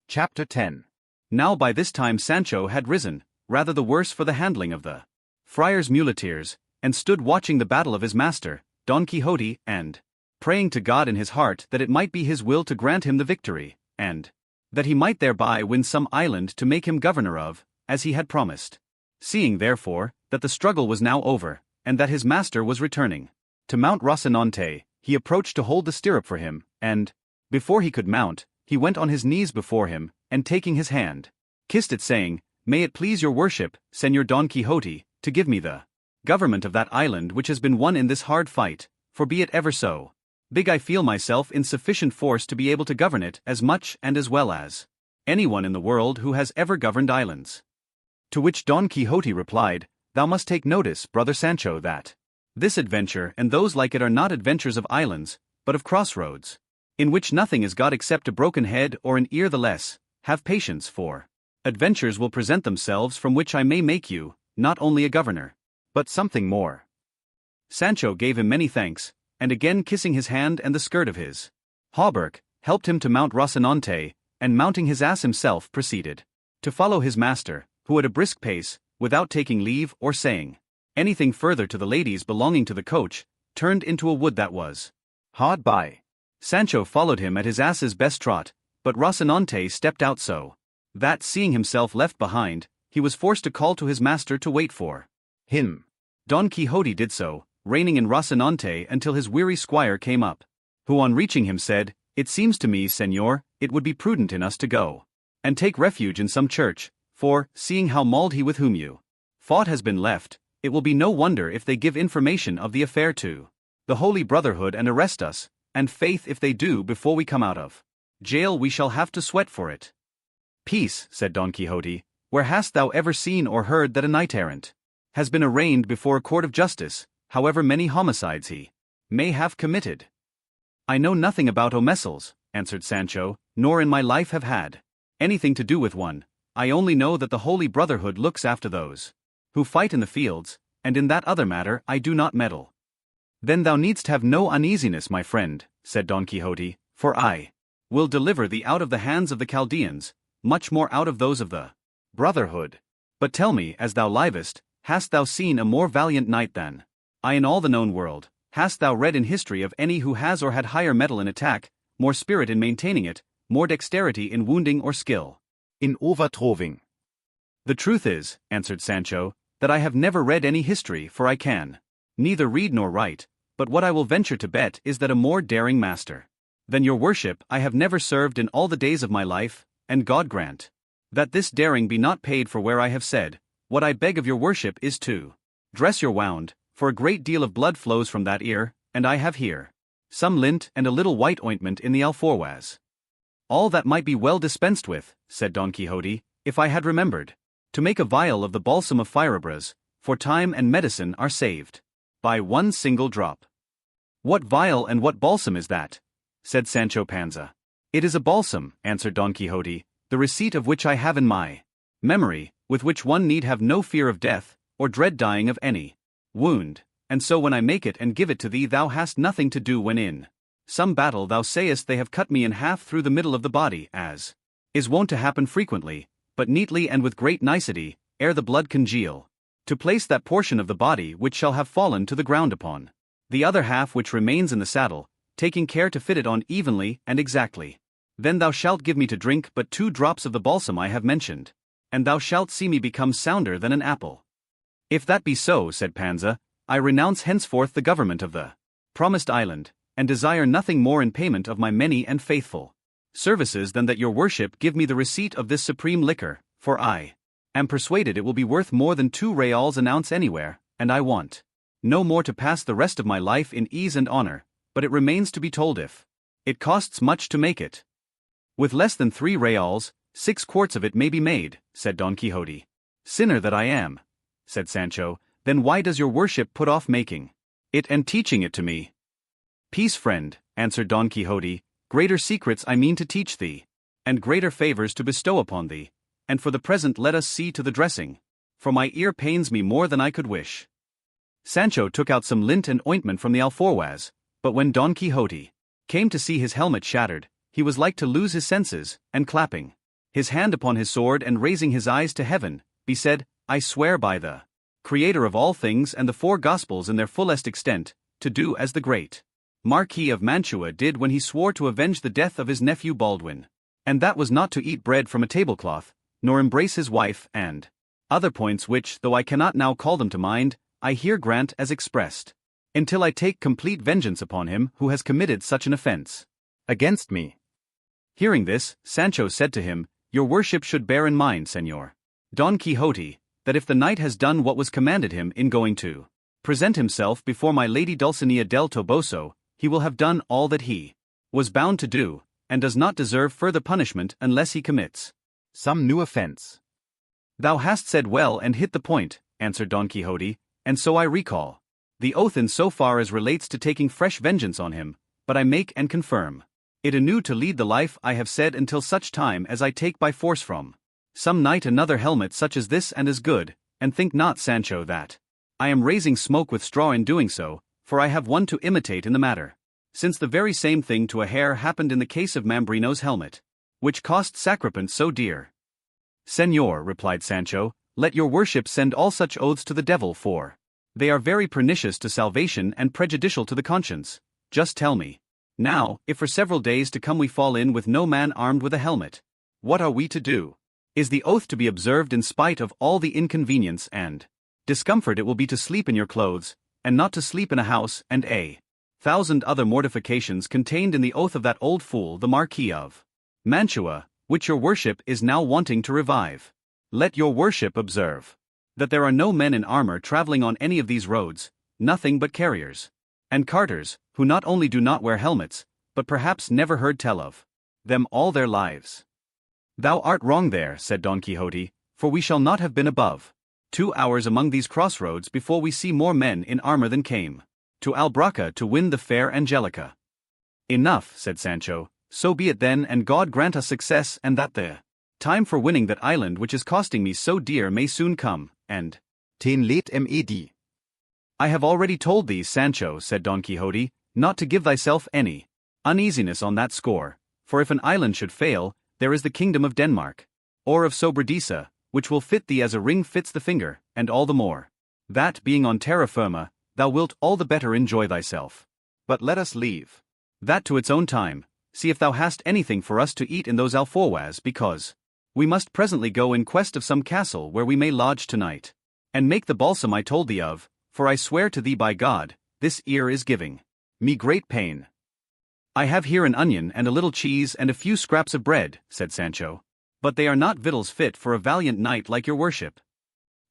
Chapter 10. Now by this time Sancho had risen, rather the worse for the handling of the friar's muleteers, and stood watching the battle of his master, Don Quixote, and praying to God in his heart that it might be his will to grant him the victory, and that he might thereby win some island to make him governor of, as he had promised. Seeing therefore that the struggle was now over, and that his master was returning to Mount Rocinante, he approached to hold the stirrup for him, and, before he could mount, he went on his knees before him, and taking his hand, kissed it, saying, "May it please your worship, Señor Don Quixote, to give me the government of that island which has been won in this hard fight, for be it ever so big I feel myself in sufficient force to be able to govern it as much and as well as anyone in the world who has ever governed islands." To which Don Quixote replied, "Thou must take notice, brother Sancho, that this adventure and those like it are not adventures of islands, but of crossroads, in which nothing is got except a broken head or an ear the less. Have patience, for adventures will present themselves from which I may make you, not only a governor, but something more." Sancho gave him many thanks, and again kissing his hand and the skirt of his hauberk, helped him to mount Rocinante, and mounting his ass himself proceeded to follow his master, who at a brisk pace, without taking leave or saying anything further to the ladies belonging to the coach, turned into a wood that was hard by. Sancho followed him at his ass's best trot, but Rocinante stepped out so that, seeing himself left behind, he was forced to call to his master to wait for him. Don Quixote did so, reining in Rocinante until his weary squire came up, who on reaching him said, "It seems to me, señor, it would be prudent in us to go and take refuge in some church, for, seeing how mauled he with whom you fought has been left, it will be no wonder if they give information of the affair to the Holy Brotherhood and arrest us, and faith if they do before we come out of jail we shall have to sweat for it." "Peace," said Don Quixote, "where hast thou ever seen or heard that a knight-errant has been arraigned before a court of justice, however many homicides he may have committed?" "I know nothing about omessals," answered Sancho, "nor in my life have had anything to do with one. I only know that the Holy Brotherhood looks after those who fight in the fields, and in that other matter I do not meddle." "Then thou needst have no uneasiness, my friend," said Don Quixote, "for I will deliver thee out of the hands of the Chaldeans, much more out of those of the Brotherhood. But tell me, as thou livest, hast thou seen a more valiant knight than I in all the known world? Hast thou read in history of any who has or had higher mettle in attack, more spirit in maintaining it, more dexterity in wounding or skill in overthrowing?" "The truth is," answered Sancho, "that I have never read any history, for I can neither read nor write, but what I will venture to bet is that a more daring master than your worship I have never served in all the days of my life, and God grant that this daring be not paid for where I have said. What I beg of your worship is to dress your wound, for a great deal of blood flows from that ear, and I have here some lint and a little white ointment in the alforjas." "All that might be well dispensed with," said Don Quixote, "if I had remembered to make a vial of the balsam of Fierabras, for time and medicine are saved by one single drop." "What vial and what balsam is that?" said Sancho Panza. "It is a balsam," answered Don Quixote, "the receipt of which I have in my memory, with which one need have no fear of death, or dread dying of any wound, and so when I make it and give it to thee thou hast nothing to do when in some battle thou sayest they have cut me in half through the middle of the body, as is wont to happen frequently, but neatly and with great nicety, ere the blood congeal, to place that portion of the body which shall have fallen to the ground upon the other half which remains in the saddle, taking care to fit it on evenly and exactly. Then thou shalt give me to drink but 2 drops of the balsam I have mentioned, and thou shalt see me become sounder than an apple." "If that be so," said Panza, "I renounce henceforth the government of the promised island, and desire nothing more in payment of my many and faithful services than that your worship give me the receipt of this supreme liquor, for I am persuaded it will be worth more than 2 reals an ounce anywhere, and I want no more to pass the rest of my life in ease and honor, but it remains to be told if it costs much to make it." "With less than 3 reals, 6 quarts of it may be made," said Don Quixote. "Sinner that I am," said Sancho, "then why does your worship put off making it and teaching it to me?" "Peace, friend," answered Don Quixote, "greater secrets I mean to teach thee, and greater favors to bestow upon thee, and for the present let us see to the dressing, for my ear pains me more than I could wish." Sancho took out some lint and ointment from the alforjas, but when Don Quixote came to see his helmet shattered, he was like to lose his senses, and clapping his hand upon his sword and raising his eyes to heaven, he said, I swear by the Creator of all things and the four Gospels in their fullest extent, to do as the great Marquis of Mantua did when he swore to avenge the death of his nephew Baldwin. And that was not to eat bread from a tablecloth, nor embrace his wife, and other points which, though I cannot now call them to mind, I here grant as expressed, until I take complete vengeance upon him who has committed such an offense against me. Hearing this, Sancho said to him, Your worship should bear in mind, Señor Don Quixote, that if the knight has done what was commanded him in going to present himself before my lady Dulcinea del Toboso, he will have done all that he was bound to do, and does not deserve further punishment unless he commits some new offense. Thou hast said well and hit the point, answered Don Quixote, and so I recall the oath in so far as relates to taking fresh vengeance on him, but I make and confirm it anew to lead the life I have said until such time as I take by force from some knight another helmet such as this and as good, and think not, Sancho, that I am raising smoke with straw in doing so, for I have one to imitate in the matter, since the very same thing to a hair happened in the case of Mambrino's helmet, which cost sacripant so dear. Señor, replied Sancho, let your worship send all such oaths to the devil, for they are very pernicious to salvation and prejudicial to the conscience. Just tell me, now, if for several days to come we fall in with no man armed with a helmet, what are we to do? Is the oath to be observed in spite of all the inconvenience and discomfort it will be to sleep in your clothes, and not to sleep in a house, and a thousand other mortifications contained in the oath of that old fool the Marquis of Mantua, which your worship is now wanting to revive? Let your worship observe that there are no men in armor traveling on any of these roads, nothing but carriers and carters, who not only do not wear helmets, but perhaps never heard tell of them all their lives. Thou art wrong there, said Don Quixote, for we shall not have been above 2 hours among these crossroads before we see more men in armor than came to Albraca to win the fair Angelica. Enough, said Sancho, so be it then, and God grant us success, and that the time for winning that island which is costing me so dear may soon come, and ten late med. I have already told thee, Sancho, said Don Quixote, not to give thyself any uneasiness on that score, for if an island should fail, there is the kingdom of Denmark, or of Sobradisa, which will fit thee as a ring fits the finger, and all the more that, being on terra firma, thou wilt all the better enjoy thyself. But let us leave that to its own time. See if thou hast anything for us to eat in those alforjas, because we must presently go in quest of some castle where we may lodge tonight, and make the balsam I told thee of, for I swear to thee by God, this ear is giving me great pain. I have here an onion and a little cheese and a few scraps of bread, said Sancho, but they are not victuals fit for a valiant knight like your worship.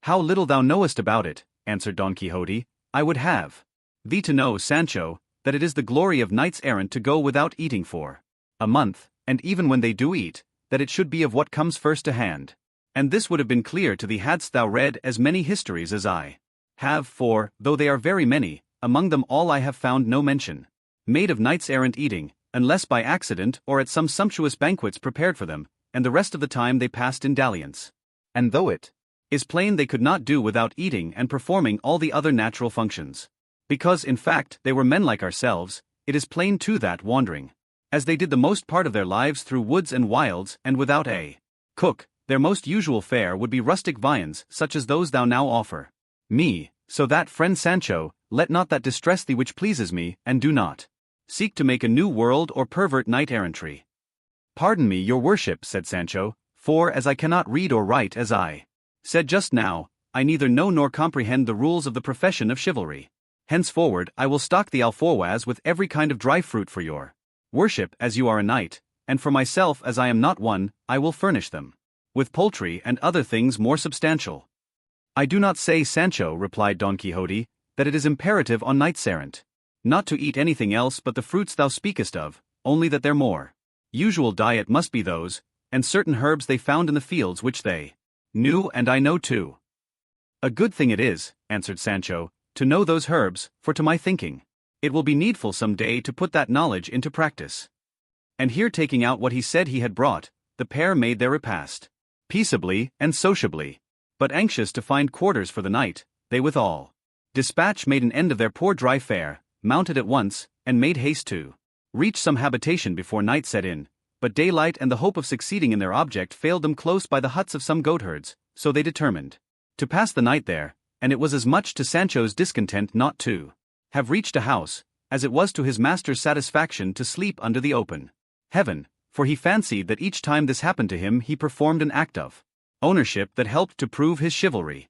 How little thou knowest about it, answered Don Quixote. I would have thee to know, Sancho, that it is the glory of knights errant to go without eating for a month, and even when they do eat, that it should be of what comes first to hand. And this would have been clear to thee hadst thou read as many histories as I have, for, though they are very many, among them all I have found no mention made of knights errant eating, unless by accident or at some sumptuous banquets prepared for them, and the rest of the time they passed in dalliance. And though it is plain they could not do without eating and performing all the other natural functions, because in fact they were men like ourselves, it is plain too that wandering, as they did the most part of their lives through woods and wilds and without a cook, their most usual fare would be rustic viands such as those thou now offer me, so that, friend Sancho, let not that distress thee which pleases me, and do not seek to make a new world or pervert knight-errantry. Pardon me, your worship, said Sancho, for as I cannot read or write as I said just now, I neither know nor comprehend the rules of the profession of chivalry. Henceforward I will stock the alforjas with every kind of dry fruit for your worship as you are a knight, and for myself as I am not one, I will furnish them with poultry and other things more substantial. I do not say, Sancho, replied Don Quixote, that it is imperative on knights-errant not to eat anything else but the fruits thou speakest of, only that their more usual diet must be those, and certain herbs they found in the fields which they knew, and I know too. A good thing it is, answered Sancho, to know those herbs, for to my thinking, it will be needful some day to put that knowledge into practice. And here, taking out what he said he had brought, the pair made their repast, peaceably and sociably, but anxious to find quarters for the night, they with all dispatch made an end of their poor dry fare, mounted at once, and made haste to reach some habitation before night set in, but daylight and the hope of succeeding in their object failed them close by the huts of some goatherds, so they determined to pass the night there, and it was as much to Sancho's discontent not to have reached a house, as it was to his master's satisfaction to sleep under the open heaven, for he fancied that each time this happened to him he performed an act of ownership that helped to prove his chivalry.